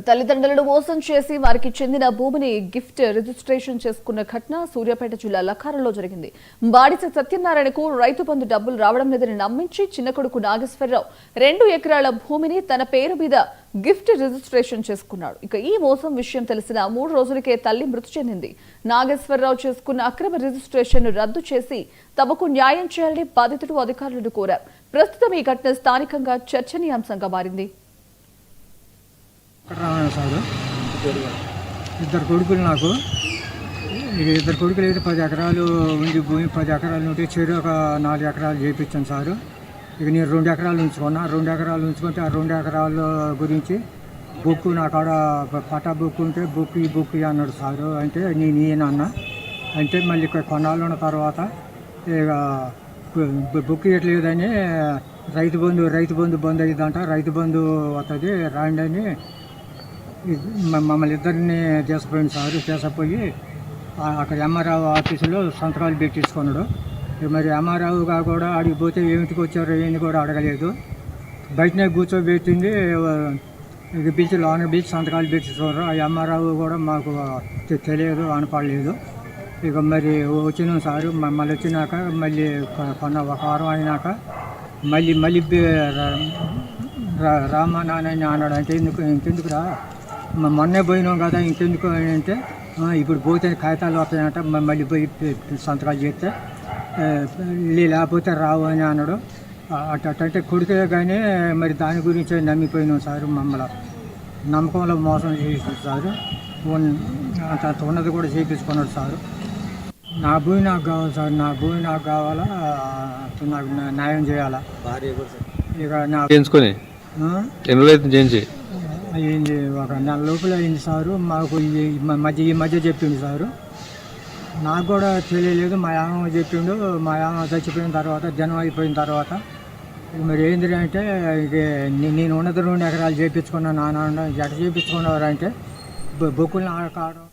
తల్లిదండ్రులను మోసం చేసి వారికి చెందిన భూమిని గిఫ్ట్ రిజిస్ట్రేషన్ చేసుకున్న ఘటన సూర్యాపేట జిల్లా లఖారంలో జరిగింది. బాడిస సత్యనారాయణకు రైతు బంధు డబ్బులు రావడం లేదని నమ్మించి చిన్న కొడుకు నాగేశ్వరరావు 2 ఎకరాల భూమిని తన పేరు మీద గిఫ్ట్ రిజిస్ట్రేషన్ చేసుకున్నాడు. ఇక ఈ మోసం విషయం తెలిసిన 3 రోజులకే తల్లి మృతి చెందింది. నాగేశ్వరరావు చేసుకున్న అక్రమ రిజిస్ట్రేషన్ రద్దు చేసి తమకు న్యాయం చేయాలని బాధితుడు అధికారులను కోరారు. ప్రస్తుతం ఈ ఘటన స్థానికంగా చర్చనీయాంశంగా మారింది. సారు ఇద్దరు కొడుకులు నాకు ఇద్దరు కొడుకులు అయితే 10 ఎకరాలు ఉంది భూమి. 10 ఎకరాలు ఉంటే చెరు ఒక 4 ఎకరాలు చేయించాను సారు. ఇక నేను 2 ఎకరాలు ఉంచుకున్నా. 2 ఎకరాలు ఉంచుకుంటే ఆ 2 ఎకరాల గురించి బుక్ నా కాడ పటా బుక్ ఉంటే ఈ బుక్ అన్నాడు సారు. అంటే నేను ఈయన అంటే మళ్ళీ కొన్నాళ్ళు ఉన్న తర్వాత ఇక బుక్ ఇవ్వట్లేదని రైతు బంధు బంద్ అయ్యిందంట. రైతు బంధు వస్తుంది రాండి అని మమ్మల్ని ఇద్దరిని తీసుకుపోయింది సారు. తీసుకుపోయి అక్కడ ఎంఆర్ఓ ఆఫీసులో సంతకాలు పెట్టించుకున్నాడు. మరి ఎంఆర్ఓగా కూడా ఆడికి పోతే ఏమిటికి వచ్చారో ఏంటి కూడా అడగలేదు. బయటనే కూర్చోబెట్టింది. ఇక పిలిచి లోన పిలిచి సంతకాలు పెట్టించుకున్నారు. ఆ ఎంఆర్ఓ కూడా మాకు తెలియదు, అనపడలేదు. ఇక మరి వచ్చినాం సారు. మళ్ళీ వచ్చినాక మళ్ళీ ఒక వారం అయినాక మళ్ళీ రామా నాన్న అన్నాడు. అంటే ఇంకెందుకురా మొన్నే పోయినాం కదా ఇంకెందుకు అంటే ఇప్పుడు పోతే కాగితాలు వస్తాయంట. మళ్ళీ పోయి సంతకాలు చేస్తే లేకపోతే రావు అని అన్నాడు. అట్టంటే కొడితే కానీ మరి దాని గురించి నమ్మిపోయినాం సారు. మమ్మల్ని నమ్మకంలో మోసం చేసి సారు. అంత ఉన్నది కూడా చేయించుకున్నాడు సారు. నా భూమి నాకు కావాలి సార్. నా భూమి నాకు కావాలా, నాకు న్యాయం చేయాలా. ఇక నాకు అయింది ఒక నెల లోపల అయింది సారు. మాకు ఈ మధ్య చెప్పిండు సారు. నాకు కూడా తెలియలేదు. మా యామ చెప్పిండు. మా యామ చచ్చిపోయిన తర్వాత జనం అయిపోయిన తర్వాత మరి ఏంటి అంటే ఇక నేను ఉన్నది 2 ఎకరాలు చేయించుకున్నాను. నాన్న ఎట చేయించుకున్నవారంటే బొక్కులు ఆడకావడం